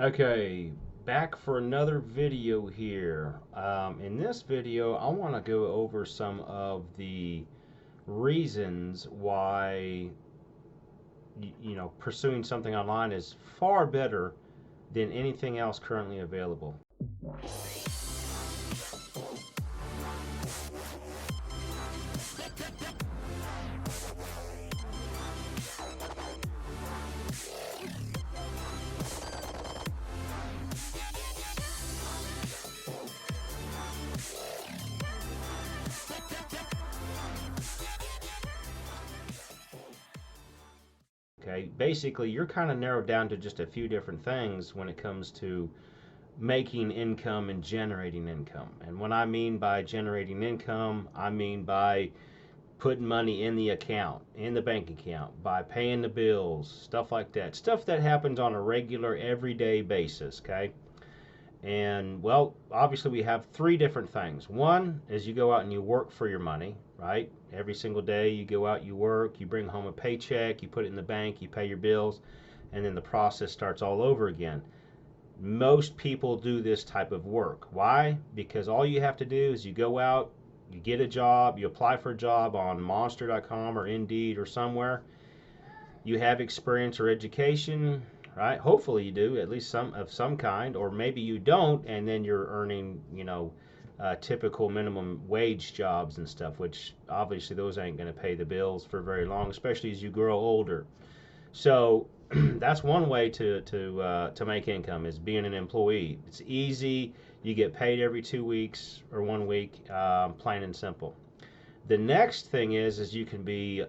Okay, back for another video here. In this video, I want to go over some of the reasons why pursuing something online is far better than anything else currently available. Okay, basically, you're kind of narrowed down to just a few different things when it comes to making income and generating income. And what I mean by generating income, I mean by putting money in the account, in the bank account, by paying the bills, stuff like that. Stuff that happens on a regular, everyday basis, okay? And well, obviously, we have three different things. One is you go out and you work for your money, right? Every single day you go out, you work, you bring home a paycheck, you put it in the bank, you pay your bills, and then the process starts all over again. Most people do this type of work. Why? Because all you have to do is you go out, you get a job, you apply for a job on monster.com or Indeed or somewhere. You have experience or education, right? Hopefully you do, at least some of some kind, or maybe you don't, and then you're earning, typical minimum wage jobs and stuff, which obviously those ain't going to pay the bills for very long, especially as you grow older. So that's one way to make income is being an employee. It's easy. You get paid every 2 weeks or 1 week, plain and simple. The next thing is you can be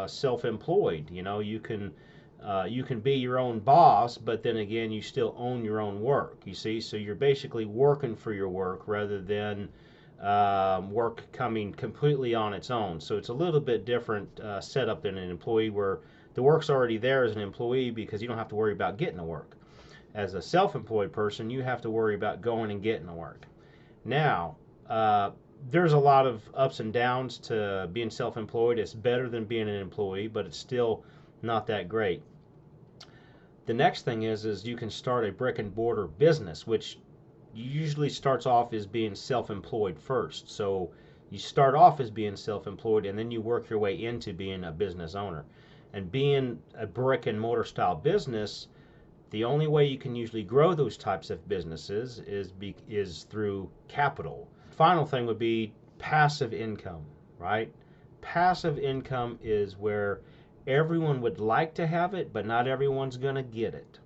self-employed. You can be your own boss, but then again, you still own your own work. You see, so you're basically working for your work rather than work coming completely on its own. So it's a little bit different setup than an employee where the work's already there as an employee because you don't have to worry about getting the work. As a self-employed person, you have to worry about going and getting the work. Now, there's a lot of ups and downs to being self-employed. It's better than being an employee, but it's still not that great. The next thing is you can start a brick and mortar business, which usually starts off as being self-employed first. So you start off as being self-employed and then you work your way into being a business owner. And being a brick and mortar style business, the only way you can usually grow those types of businesses is through capital. Final thing would be passive income, right? Passive income is where everyone would like to have it, but not everyone's going to get it.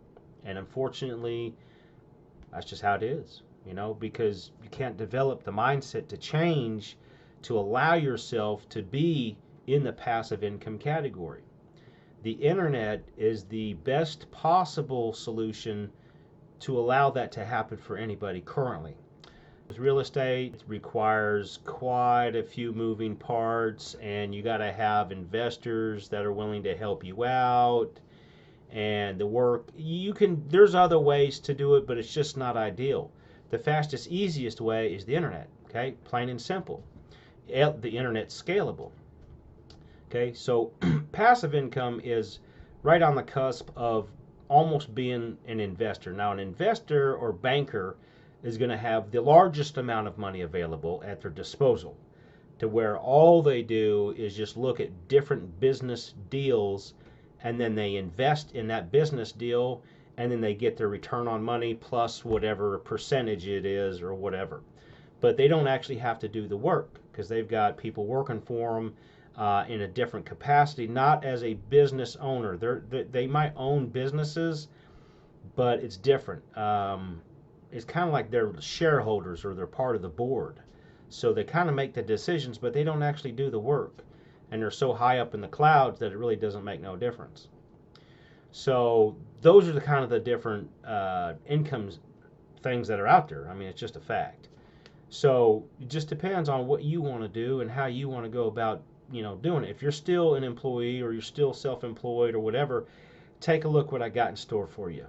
And unfortunately, that's just how it is, because you can't develop the mindset to change to allow yourself to be in the passive income category. The internet is the best possible solution to allow that to happen for anybody currently. Real estate requires quite a few moving parts, and you got to have investors that are willing to help you out. And the work, there's other ways to do it, but it's just not ideal. The fastest, easiest way is the internet, okay? Plain and simple. The internet's scalable. Okay, so passive income is right on the cusp of almost being an investor. Now, an investor or banker is going to have the largest amount of money available at their disposal, to where all they do is just look at different business deals and then they invest in that business deal and then they get their return on money plus whatever percentage it is or whatever. But they don't actually have to do the work because they've got people working for them in a different capacity, not as a business owner. They might own businesses, but it's different. It's kind of like they're shareholders or they're part of the board. So they kind of make the decisions, but they don't actually do the work. And they're so high up in the clouds that it really doesn't make no difference. So those are the kind of the different income things that are out there. I mean, it's just a fact. So it just depends on what you want to do and how you want to go about doing it. If you're still an employee or you're still self-employed or whatever, take a look what I got in store for you.